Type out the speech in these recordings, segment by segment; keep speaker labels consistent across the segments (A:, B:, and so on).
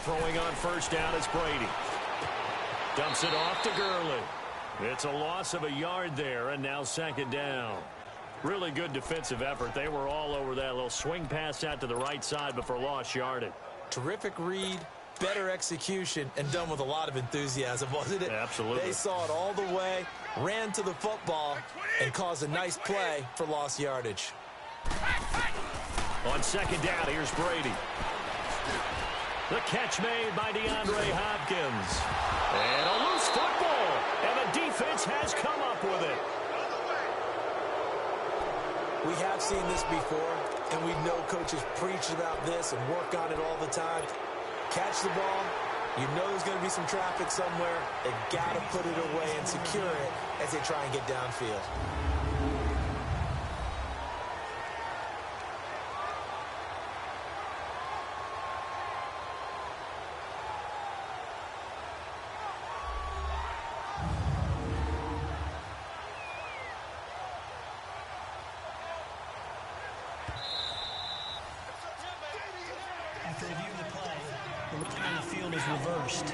A: Throwing on first down is Brady. Dumps it off to Gurley. It's a loss of a yard there, and now second down. Really good defensive effort. They were all over that little swing pass out to the right side before lost yardage.
B: Terrific read, better execution, and done with a lot of enthusiasm, wasn't it?
A: Absolutely.
B: They saw it all the way, ran to the football, and caused a nice play for lost yardage.
A: On second down, here's Brady. The catch made by DeAndre Hopkins. And a loose football. And the defense has come up with it.
B: We have seen this before, and we know coaches preach about this and work on it all the time. Catch the ball. You know there's going to be some traffic somewhere. They got to put it away and secure it as they try and get downfield.
C: After reviewing the play, the looking on the field is reversed.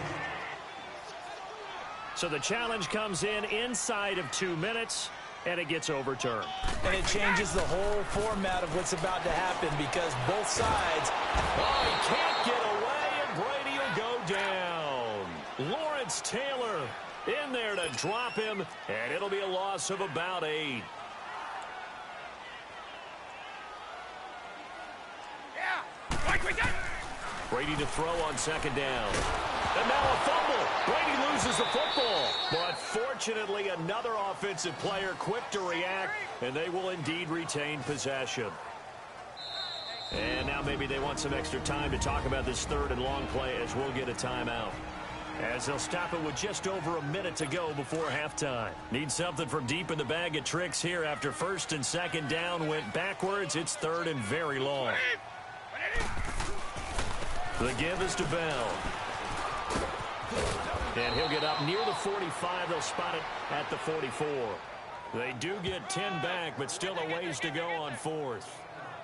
A: So the challenge comes in inside of 2 minutes, and it gets overturned.
B: And it changes the whole format of what's about to happen because both sides...
A: Oh, he can't get away, and Brady will go down. Lawrence Taylor in there to drop him, and it'll be a loss of about 8. Brady to throw on second down. And now a fumble. Brady loses the football. But fortunately, another offensive player quick to react, and they will indeed retain possession. And now maybe they want some extra time to talk about this third and long play as we'll get a timeout. As they'll stop it with just over a minute to go before halftime. Need something from deep in the bag of tricks here after first and second down went backwards. It's third and very long. The give is to Bell. And he'll get up near the 45. They'll spot it at the 44. They do get 10 back, but still a ways to go on fourth.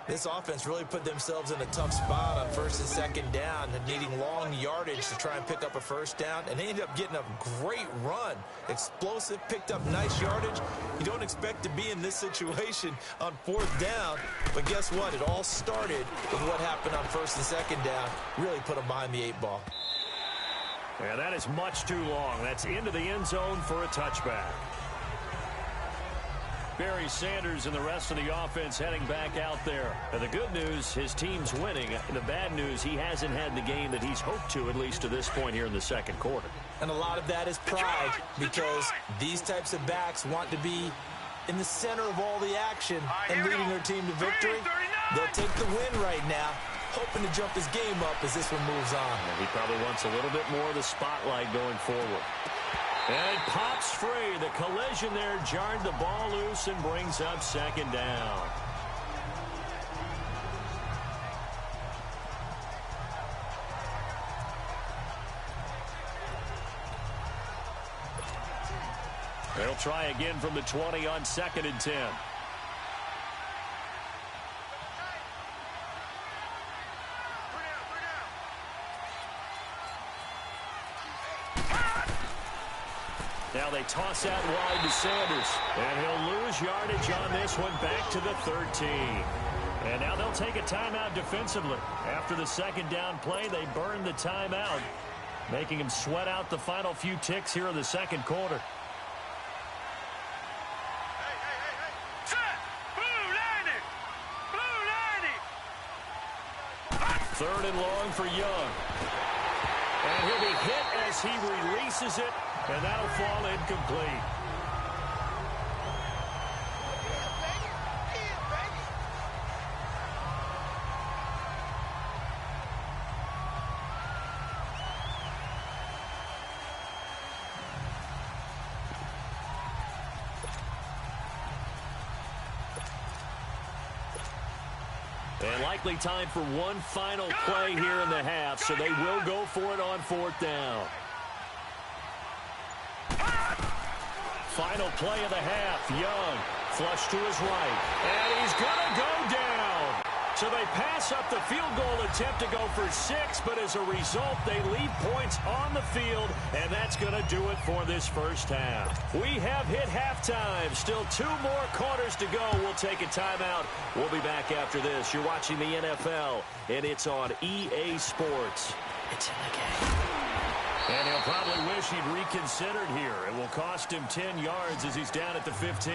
B: This offense really put themselves in a tough spot on first and second down and needing long yardage to try and pick up a first down. And they ended up getting a great run. Explosive, picked up nice yardage. You don't expect to be in this situation on fourth down. But guess what? It all started with what happened on first and second down. Really put them behind the 8 ball.
A: Yeah, that is much too long. That's into the end zone for a touchback. Barry Sanders and the rest of the offense heading back out there. And the good news, his team's winning. And the bad news, he hasn't had the game that he's hoped to, at least to this point here in the second quarter.
B: And a lot of that is pride because these types of backs want to be in the center of all the action and leading their team to victory. They'll take the win right now, hoping to jump his game up as this one moves on.
A: And he probably wants a little bit more of the spotlight going forward. And it pops free. The collision there jarred the ball loose and brings up second down. They'll try again from the 20 on second and 10. Now they toss out wide to Sanders. And he'll lose yardage on this one back to the 13. And now they'll take a timeout defensively. After the second down play, they burn the timeout, making him sweat out the final few ticks here in the second quarter. Third and long for Young. And he'll be hit as he releases it, and that'll fall incomplete. And likely time for one final play here in the half, so they will go for it on fourth down. Final play of the half. Young, flush to his right. And he's going to go down. So they pass up the field goal attempt to go for 6, but as a result, they leave points on the field, and that's going to do it for this first half. We have hit halftime. Still 2 more quarters to go. We'll take a timeout. We'll be back after this. You're watching the NFL, and it's on EA Sports. It's in the game. And he'll probably wish he'd reconsidered here. It will cost him 10 yards as he's down at the 15.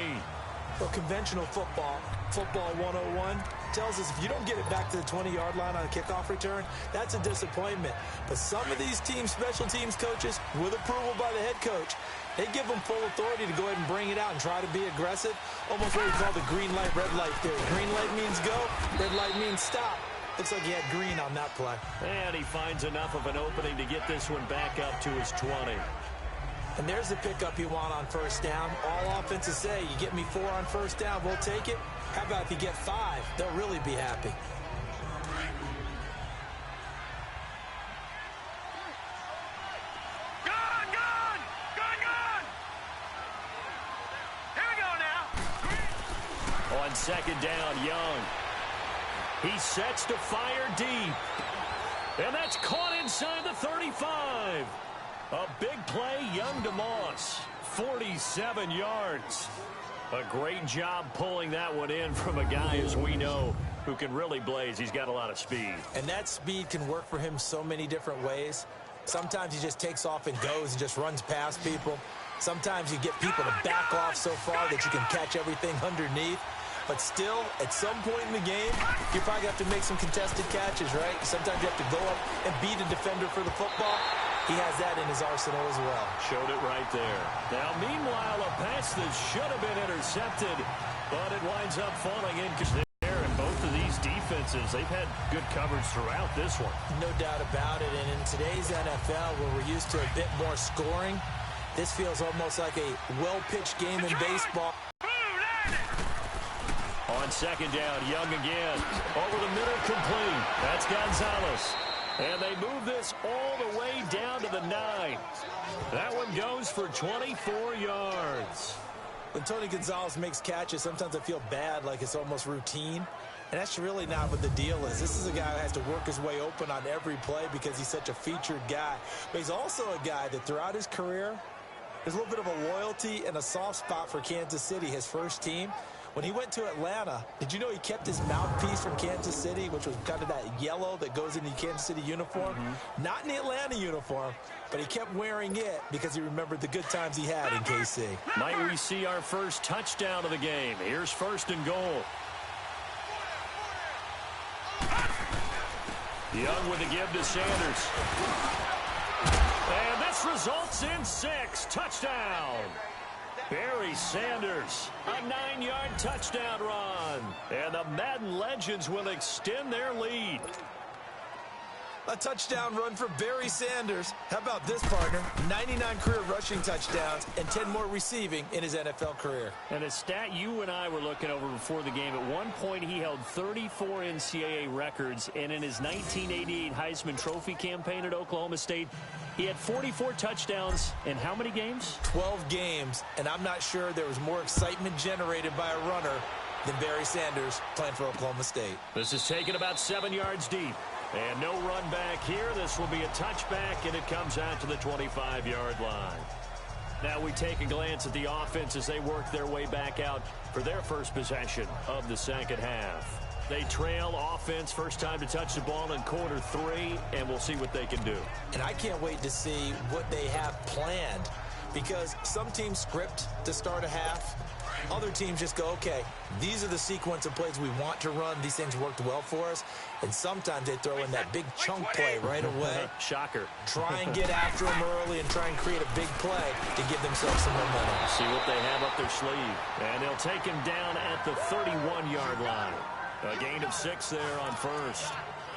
B: Well, conventional football 101, tells us if you don't get it back to the 20-yard line on a kickoff return, that's a disappointment. But some of these teams, special teams coaches, with approval by the head coach, they give them full authority to go ahead and bring it out and try to be aggressive, almost what we call the green light, red light theory. Green light means go, red light means stop. Looks like he had green on that play.
A: And he finds enough of an opening to get this one back up to his 20.
B: And there's the pickup you want on first down. All offenses say, you get me 4 on first down, we'll take it. How about if you get 5? They'll really be happy.
D: Gone! Here we go now.
A: On second down, Young. He sets to fire deep. And that's caught inside the 35. A big play, Young to Moss. 47 yards. A great job pulling that one in from a guy, as we know, who can really blaze. He's got a lot of speed.
B: And that speed can work for him so many different ways. Sometimes he just takes off and goes and just runs past people. Sometimes you get people to back off so far that you can catch everything underneath. But still, at some point in the game, you probably have to make some contested catches, right? Sometimes you have to go up and beat a defender for the football. He has that in his arsenal as well.
A: Showed it right there. Now, meanwhile, a pass that should have been intercepted, but it winds up falling in because there. And both of these defenses, they've had good coverage throughout this one.
B: No doubt about it. And in today's NFL, where we're used to a bit more scoring, this feels almost like a well-pitched game in baseball.
A: On second down, Young again. Over the middle, complete. That's Gonzalez. And they move this all the way down to the 9. That one goes for 24 yards.
B: When Tony Gonzalez makes catches, sometimes I feel bad, like it's almost routine. And that's really not what the deal is. This is a guy who has to work his way open on every play because he's such a featured guy. But he's also a guy that throughout his career, there's a little bit of a loyalty and a soft spot for Kansas City, his first team. When he went to Atlanta, did you know he kept his mouthpiece from Kansas City, which was kind of that yellow that goes in the Kansas City uniform? Not in the Atlanta uniform, but he kept wearing it because he remembered the good times he had in KC.
A: Might we see our first touchdown of the game? Here's first and goal. Young with a give to Sanders. And this results in 6. Touchdown. Barry Sanders, a 9-yard touchdown run. And the Madden Legends will extend their lead.
B: A touchdown run for Barry Sanders. How about this, partner? 99 career rushing touchdowns and 10 more receiving in his NFL career.
A: And a stat you and I were looking over before the game, at one point he held 34 NCAA records, and in his 1988 Heisman Trophy campaign at Oklahoma State, he had 44 touchdowns in how many games?
B: 12 games, and I'm not sure there was more excitement generated by a runner than Barry Sanders playing for Oklahoma State.
A: This is taken about 7 yards deep. And no run back here. This will be a touchback, and it comes out to the 25-yard line. Now we take a glance at the offense as they work their way back out for their first possession of the second half. They trail offense, first time to touch the ball in quarter 3, and we'll see what they can do.
B: And I can't wait to see what they have planned, because some teams script to start a half. Other teams just go, okay, these are the sequence of plays we want to run. These things worked well for us. And sometimes they throw in that big chunk play right away.
A: Shocker.
B: Try and get after them early and try and create a big play to give themselves some momentum.
A: See what they have up their sleeve. And they'll take him down at the 31-yard line. A gain of 6 there on first.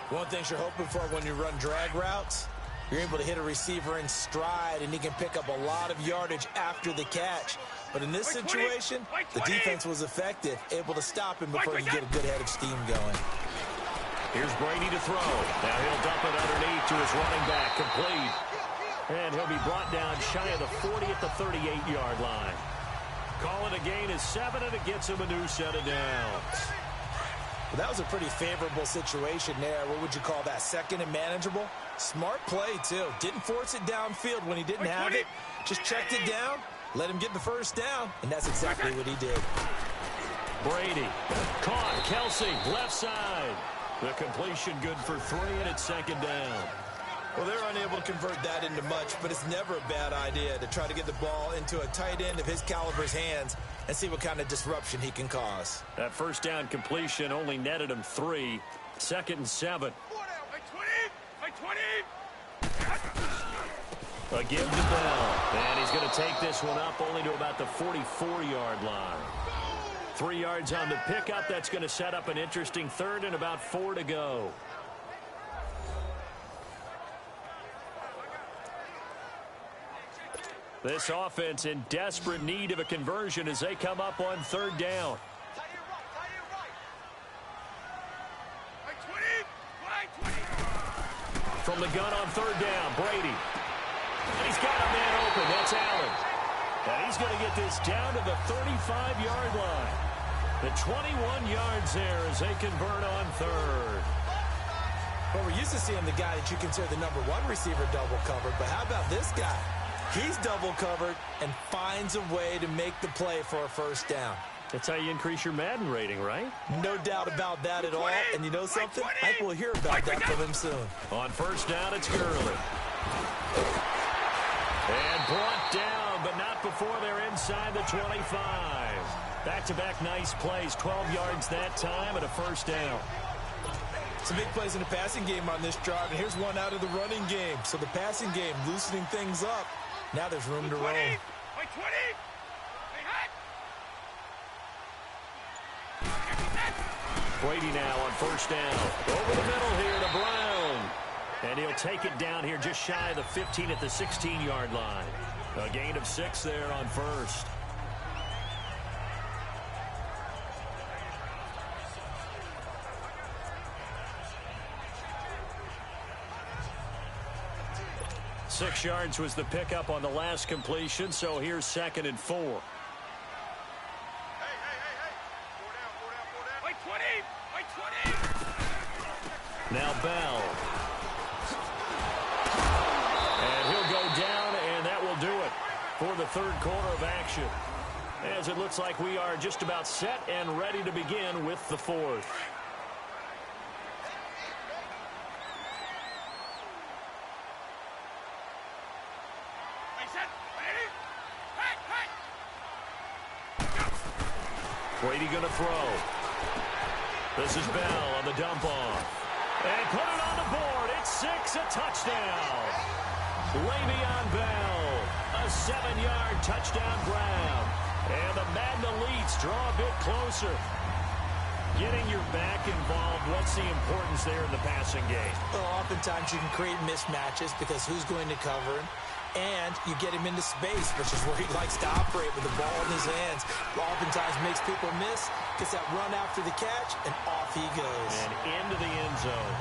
B: One thing you're hoping for when you run drag routes, you're able to hit a receiver in stride, and he can pick up a lot of yardage after the catch. But in this situation, the defense was effective, able to stop him before he could get a good head of steam going.
A: Here's Brady to throw. Now he'll dump it underneath to his running back, complete. And he'll be brought down shy of the 40 at the 38-yard line. Call it a gain of 7, and it gets him a new set of downs.
B: That was a pretty favorable situation there. What would you call that? Second and manageable? Smart play, too. Didn't force it downfield when he didn't have it. Just checked it down, let him get the first down, and that's exactly what he did.
A: Brady caught. Kelsey, left side. The completion good for 3, and it's second down.
B: Well, they're unable to convert that into much, but it's never a bad idea to try to get the ball into a tight end of his caliber's hands and see what kind of disruption he can cause.
A: That first down completion only netted him 3. 2nd and 7. A give to Bell. And he's going to take this one up only to about the 44-yard line. 3 yards on the pickup. That's going to set up an interesting 3rd and about 4 to go. This offense in desperate need of a conversion as they come up on 3rd down. From the gun on 3rd down, Brady. And he's got a man open. That's Allen. And he's going to get this down to the 35-yard line. The 21 yards there as they convert on 3rd.
B: Well, we're used to seeing the guy that you consider the #1 receiver double covered, but how about this guy? He's double covered and finds a way to make the play for a first down.
A: That's how you increase your Madden rating, right?
B: No doubt about that at all. And you know something? I think we'll hear about that from him soon.
A: On 1st down, it's Gurley. And brought down, but not before they're inside the 25. Back-to-back nice plays, 12 yards that time and a 1st down.
B: Some big plays in the passing game on this drive, and here's one out of the running game. So the passing game loosening things up. Now there's room to roam.
A: Brady now on 1st down. Over the middle here to Brown. And he'll take it down here just shy of the 15 at the 16-yard line. A gain of 6 there on 1st. Six yards was the pickup on the last completion, so here's 2nd and 4. Now Bell. And he'll go down, and that will do it for the 3rd quarter of action. As it looks like we are just about set and ready to begin with the 4th. Brady going to throw. This is Bell on the dump off. And put it on the board. It's 6, a touchdown. Le'Veon Bell, a 7-yard touchdown grab. And the Madden Elites draw a bit closer. Getting your back involved, what's the importance there in the passing game?
B: Well, oftentimes you can create mismatches because who's going to cover him? And you get him into space, which is where he likes to operate with the ball in his hands. Oftentimes makes people miss, gets that run after the catch, and off he goes.
A: And into the end zone.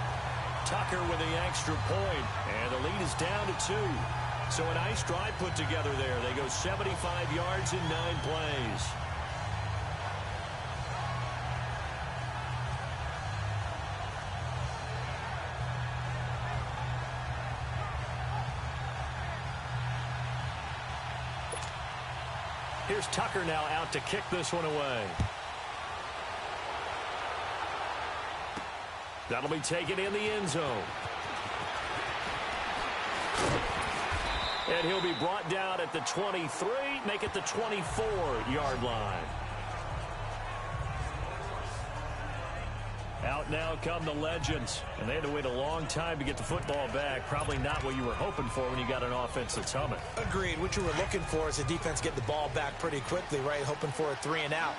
A: Tucker with the extra point, and the lead is down to 2. So a nice drive put together there. They go 75 yards in 9 plays. Here's Tucker now out to kick this one away. That'll be taken in the end zone. And he'll be brought down at the 23, make it the 24-yard line. Out now come the legends, and they had to wait a long time to get the football back. Probably not what you were hoping for when you got an offense that's humming.
B: Agreed. What you were looking for is the defense get the ball back pretty quickly, right? Hoping for a 3 and out.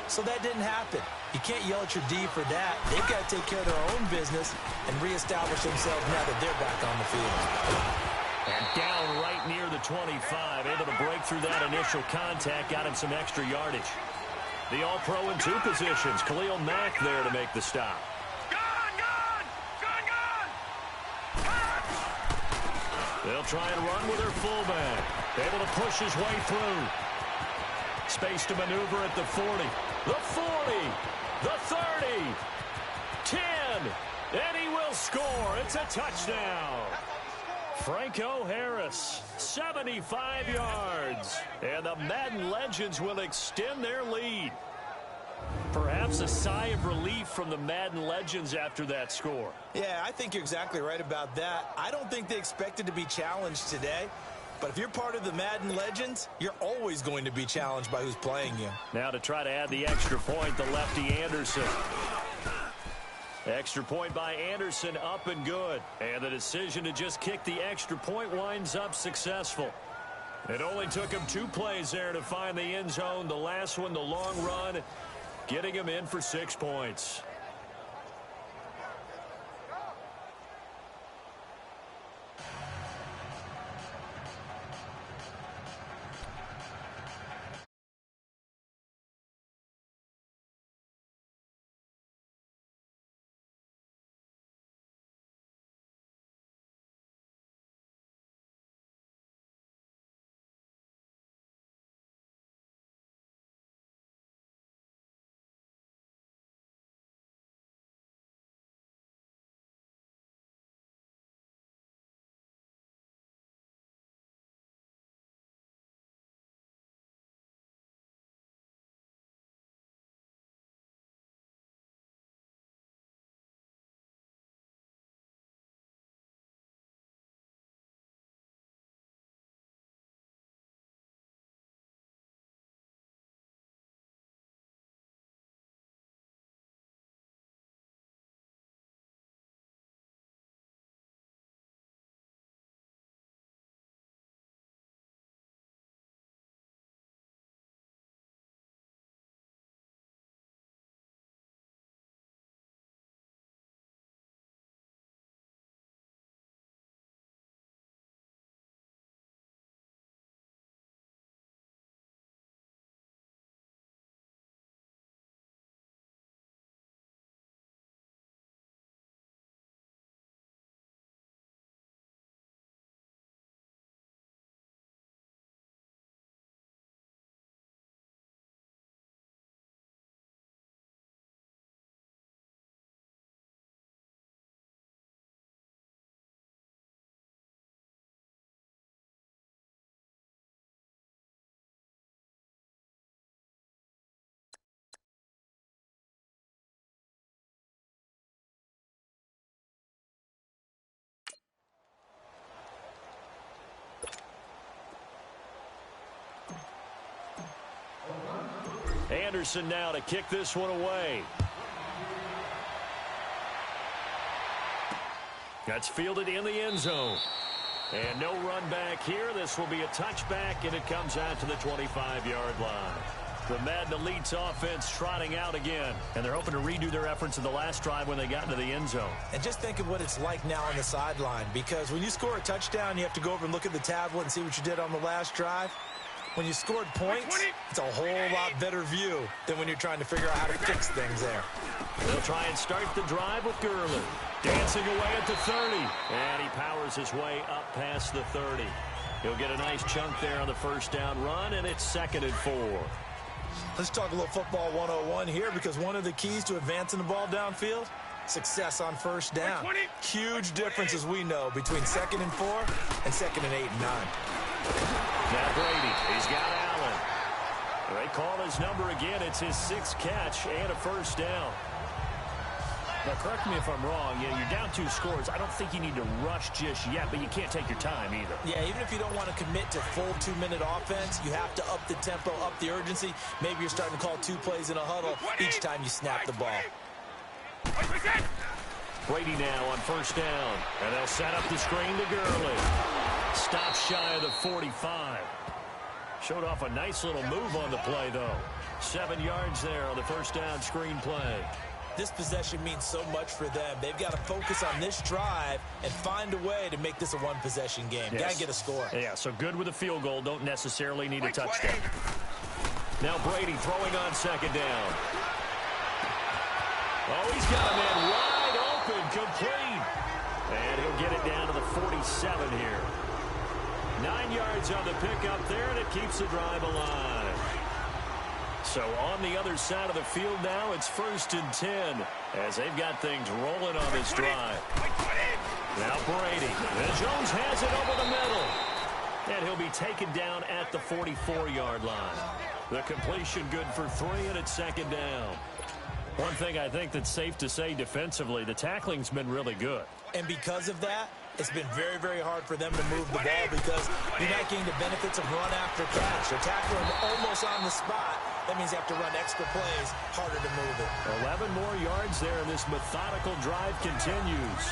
B: So that didn't happen. You can't yell at your D for that. They've got to take care of their own business and reestablish themselves now that they're back on the field.
A: And down right near the 25. Able to break through that initial contact. Got him some extra yardage. The All-Pro in 2 positions. Khalil Mack there to make the stop. They'll try and run with their fullback. Able to push his way through. Space to maneuver at the 40. The 40. The 30. score. It's a touchdown. Franco Harris, 75 yards. And the Madden Legends will extend their lead. Perhaps a sigh of relief from the Madden Legends after that score.
B: Yeah, I think you're exactly right about that. I don't think they expected to be challenged today. But if you're part of the Madden Legends, you're always going to be challenged by who's playing you.
A: Now to try to add the extra point, the lefty Anderson. Extra point by Anderson, up and good. And the decision to just kick the extra point winds up successful. It only took him 2 plays there to find the end zone. The last one, the long run, getting him in for 6 points. Anderson now to kick this one away. That's fielded in the end zone. And no run back here. This will be a touchback, and it comes out to the 25-yard line. The Madden Elite's offense trotting out again. And they're hoping to redo their efforts in the last drive when they got into the end zone.
B: And just think of what it's like now on the sideline. Because when you score a touchdown, you have to go over and look at the tablet and see what you did on the last drive. When you scored points, it's a whole lot better view than when you're trying to figure out how to fix things there.
A: They'll try and start the drive with Gurley. Dancing away at the 30. And he powers his way up past the 30. He'll get a nice chunk there on the first down run, and it's 2nd and 4.
B: Let's talk a little football 101 here, because one of the keys to advancing the ball downfield, success on first down. Huge difference, as we know, between 2nd and 4 and 2nd and 8 and 9.
A: Now Brady, he's got Allen. They call his number again. It's his 6th catch and a first down. Now, correct me if I'm wrong. Yeah, you're down 2 scores. I don't think you need to rush just yet, but you can't take your time either.
B: Yeah, even if you don't want to commit to full 2-minute offense, you have to up the tempo, up the urgency. Maybe you're starting to call 2 plays in a huddle each time you snap the ball.
A: Brady now on first down, and they'll set up the screen to Gurley. Stop shy of the 45. Showed off a nice little move on the play, though. 7 yards there on the first down screen play.
B: This possession means so much for them. They've got to focus on this drive and find a way to make this a one-possession game.
A: Yes.
B: Got to get a score.
A: Yeah, so good with a field goal. Don't necessarily need a touchdown. Now Brady throwing on second down. Oh, he's got a man wide open, complete. And he'll get it down to the 47 here. 9 yards on the pickup there, and it keeps the drive alive. So on the other side of the field now, it's 1st and 10 as they've got things rolling on this drive. Now Brady. And Jones has it over the middle. And he'll be taken down at the 44-yard line. The completion good for 3, and it's 2nd down. One thing I think that's safe to say defensively, the tackling's been really good.
B: And because of that, it's been very, very hard for them to move the ball because you're not getting the benefits of run after catch. They're tackling almost on the spot. That means you have to run extra plays, harder to move it.
A: 11 more yards there, and this methodical drive continues.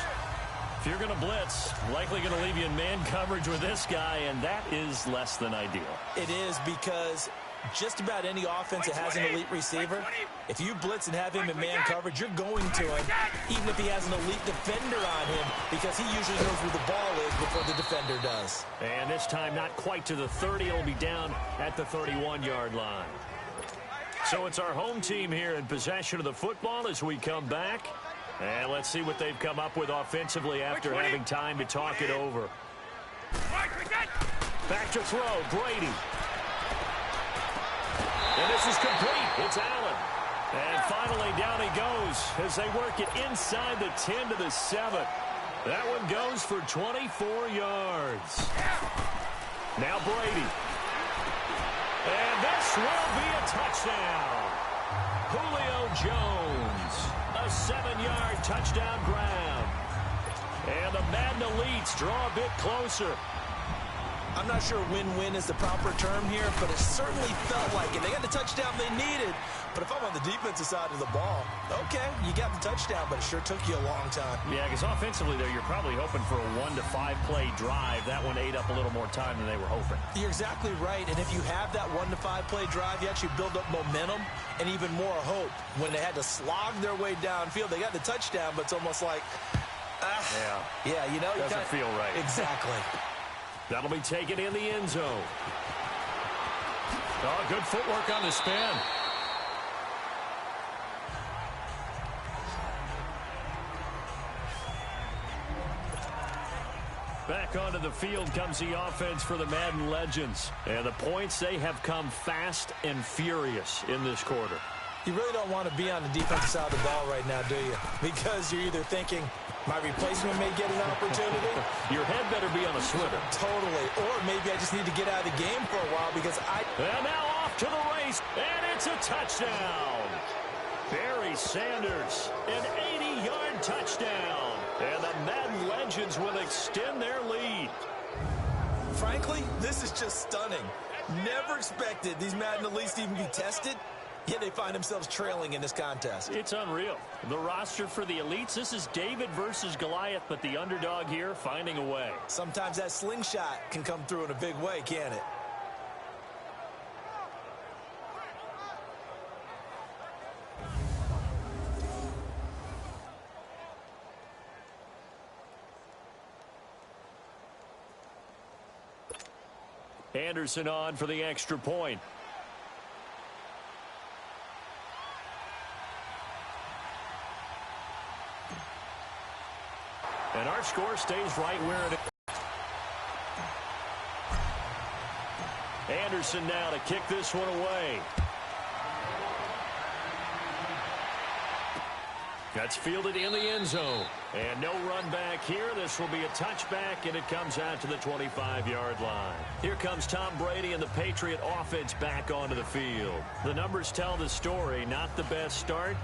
A: If you're going to blitz, likely going to leave you in man coverage with this guy, and that is less than ideal.
B: It is because just about any offense that has an elite receiver, if you blitz and have him in man coverage, you're going to him, even if he has an elite defender on him, because he usually knows where the ball is before the defender does.
A: And this time not quite to the 30. It'll be down at the 31-yard line. So it's our home team here in possession of the football as we come back. And let's see what they've come up with offensively after having time to talk it over. Back to throw, Brady. And this is complete. It's Allen. And finally down he goes as they work it inside the 10 to the 7. That one goes for 24 yards. Now Brady. And this will be a touchdown. Julio Jones. A 7-yard touchdown grab. And the Madden Elites draw a bit closer.
B: I'm not sure win-win is the proper term here, but it certainly felt like it. They got the touchdown they needed, but if I'm on the defensive side of the ball, okay, you got the touchdown, but it sure took you a long time.
A: Yeah, because offensively there, you're probably hoping for a 1 to 5 play drive. That one ate up a little more time than they were hoping.
B: You're exactly right, and if you have that 1 to 5 play drive, you actually build up momentum and even more hope. When they had to slog their way downfield, they got the touchdown, but it's almost like, yeah, you know,
A: doesn't feel right.
B: Exactly.
A: That'll be taken in the end zone. Oh, good footwork on the spin. Back onto the field comes the offense for the Madden Legends. And the points, they have come fast and furious in this quarter.
B: You really don't want to be on the defensive side of the ball right now, do you? Because you're either thinking, my replacement may get an opportunity.
A: Your head better be on a swivel.
B: Totally. Or maybe I just need to get out of the game for a while because
A: And now off to the race, and it's a touchdown. Barry Sanders, an 80-yard touchdown. And the Madden Legends will extend their lead.
B: Frankly, this is just stunning. Never expected these Madden Elites to even be tested. Yet they find themselves trailing in this contest.
A: It's unreal. The roster for the Elites, this is David versus Goliath, but the underdog here finding a way.
B: Sometimes that slingshot can come through in a big way, can't it?
A: Anderson on for the extra point. And our score stays right where it is. Anderson now to kick this one away. That's fielded in the end zone. And no run back here. This will be a touchback, and it comes out to the 25-yard line. Here comes Tom Brady and the Patriot offense back onto the field. The numbers tell the story. Not the best start,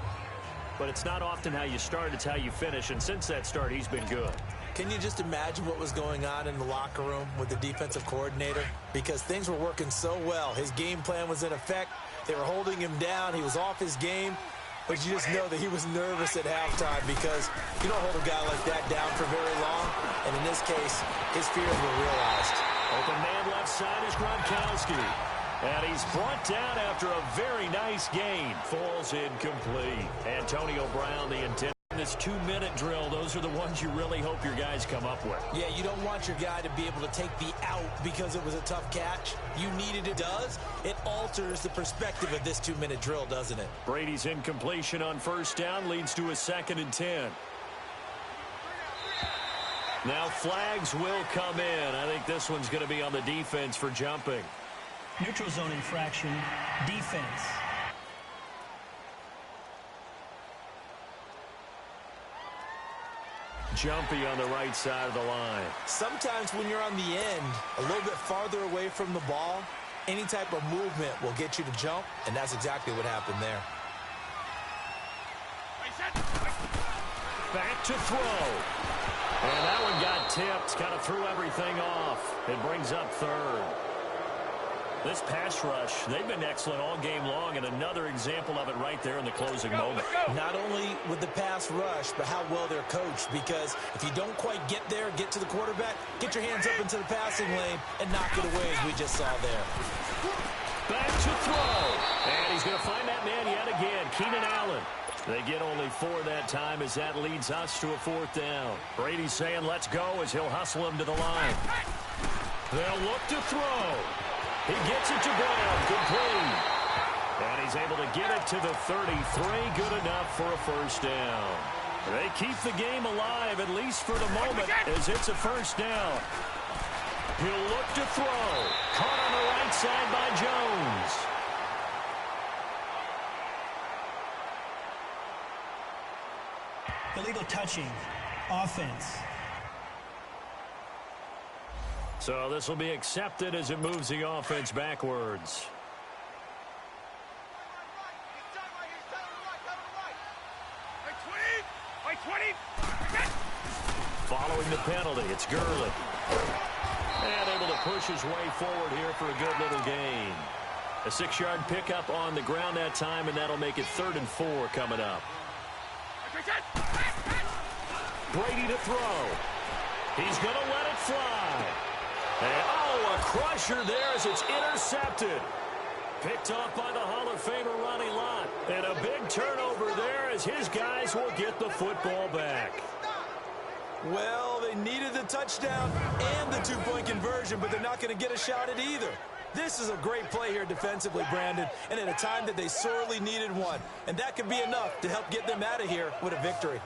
A: but it's not often how you start, it's how you finish. And since that start, he's been good.
B: Can you just imagine what was going on in the locker room with the defensive coordinator? Because things were working so well. His game plan was in effect. They were holding him down. He was off his game. But you just know that he was nervous at halftime because you don't hold a guy like that down for very long. And in this case, his fears were realized.
A: Open man left side is Gronkowski. And he's brought down after a very nice gain. Falls incomplete. Antonio Brown, the intent. This 2-minute drill, those are the ones you really hope your guys come up with.
B: Yeah, you don't want your guy to be able to take the out because it was a tough catch. You needed it. Does. It alters the perspective of this 2-minute drill, doesn't it?
A: Brady's incompletion on first down leads to a 2nd and 10. Now flags will come in. I think this one's going to be on the defense for jumping.
C: Neutral zone infraction, defense.
A: jumpy on the right side of the line.
B: Sometimes when you're on the end, a little bit farther away from the ball, any type of movement will get you to jump, and that's exactly what happened there.
A: Back to throw. And that one got tipped, kind of threw everything off. It brings up third. This pass rush, they've been excellent all game long, and another example of it right there in the closing moment.
B: Not only with the pass rush, but how well they're coached, because if you don't quite get there, get to the quarterback, get your hands up into the passing lane and knock it away, as we just saw there.
A: Back to throw. And he's going to find that man yet again, Keenan Allen. They get only 4 that time as that leads us to a 4th down. Brady's saying let's go as he'll hustle him to the line. They'll look to throw. He gets it to Brown, complete. And he's able to get it to the 33, good enough for a first down. They keep the game alive, at least for the moment, as it's a first down. He'll look to throw. Caught on the right side by Jones.
C: Illegal touching. Offense.
A: So this will be accepted as it moves the offense backwards. Following the penalty, it's Gurley. And able to push his way forward here for a good little gain. A 6-yard pickup on the ground that time, and that'll make it 3rd and 4 coming up. Brady to throw. He's going to let it fly. And, a crusher there as it's intercepted. Picked off by the Hall of Famer Ronnie Lott. And a big turnover there as his guys will get the football back.
B: Well, they needed the touchdown and the 2-point conversion, but they're not going to get a shot at either. This is a great play here defensively, Brandon, and at a time that they sorely needed one. And that could be enough to help get them out of here with a victory.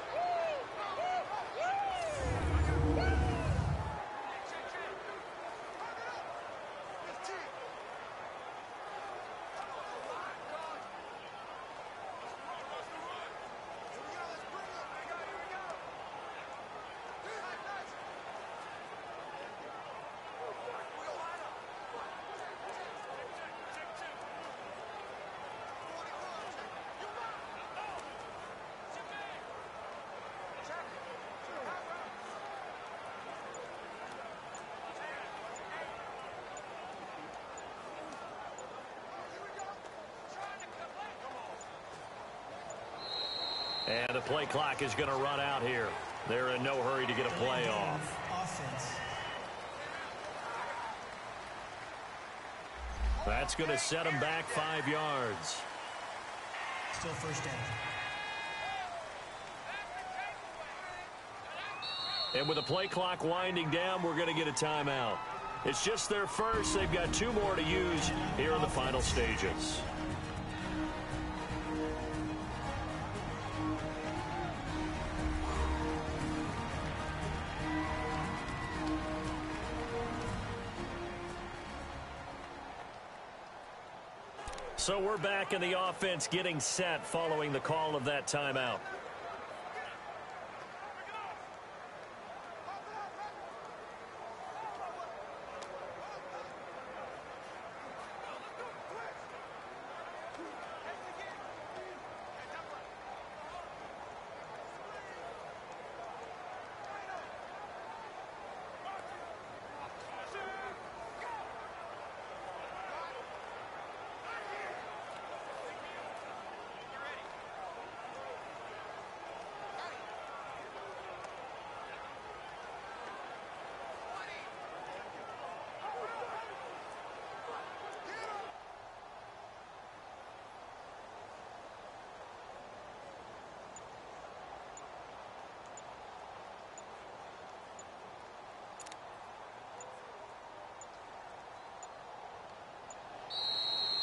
A: And the play clock is going to run out here. They're in no hurry to get a play off.
C: Offense.
A: That's going to set them back 5 yards.
C: Still first down.
A: And with the play clock winding down, we're going to get a timeout. It's just their first. They've got 2 more to use here in the final stages. So we're back in the offense getting set following the call of that timeout.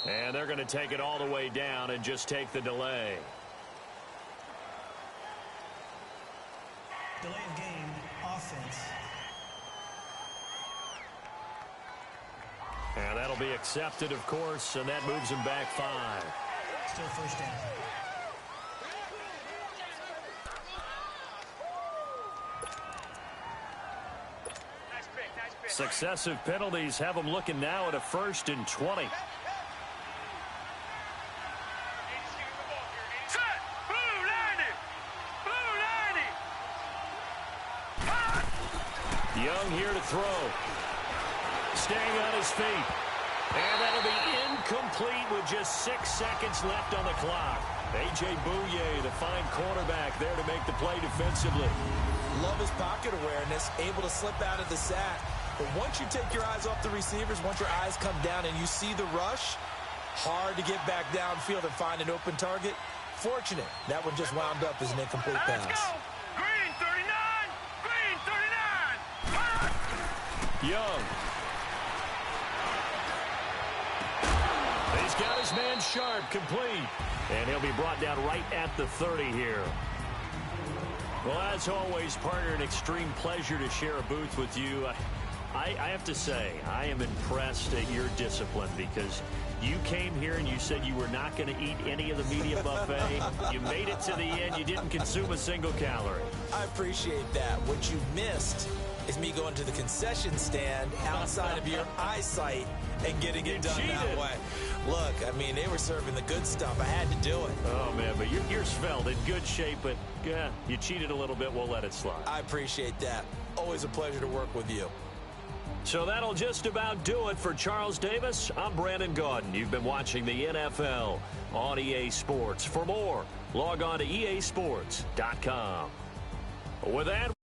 A: And they're going to take it all the way down and just take the delay.
C: Delay of game, offense.
A: And that'll be accepted, of course, and that moves them back 5.
C: Still first down.
A: Successive penalties have them looking now at a 1st and 20.
D: Set! Blue 90! Blue 90!
A: Young here to throw. Staying on his feet. And that'll be incomplete with just 6 seconds left on the clock. A.J. Bouye, the fine cornerback, there to make the play defensively.
B: Love his pocket awareness, able to slip out of the sack. But once you take your eyes off the receivers, once your eyes come down and you see the rush, hard to get back downfield and find an open target. Fortunate, that one just wound up as an incomplete
D: Let's
B: pass.
D: go! Green 39! Green 39!
A: Young. He's got his man sharp, complete. And he'll be brought down right at the 30 here. Well, as always, partner, an extreme pleasure to share a booth with you. I have to say, I am impressed at your discipline because you came here and you said you were not going to eat any of the media buffet. You made it to the end. You didn't consume a single calorie.
B: I appreciate that. What you missed is me going to the concession stand outside of your eyesight and getting it done that way. Look, I mean, they were serving the good stuff. I had to do it.
A: Oh, man, but you're svelte, in good shape, but yeah, you cheated a little bit. We'll let it slide.
B: I appreciate that. Always a pleasure to work with you.
A: So that'll just about do it for Charles Davis. I'm Brandon Gaudin. You've been watching the NFL on EA Sports. For more, log on to easports.com. With that,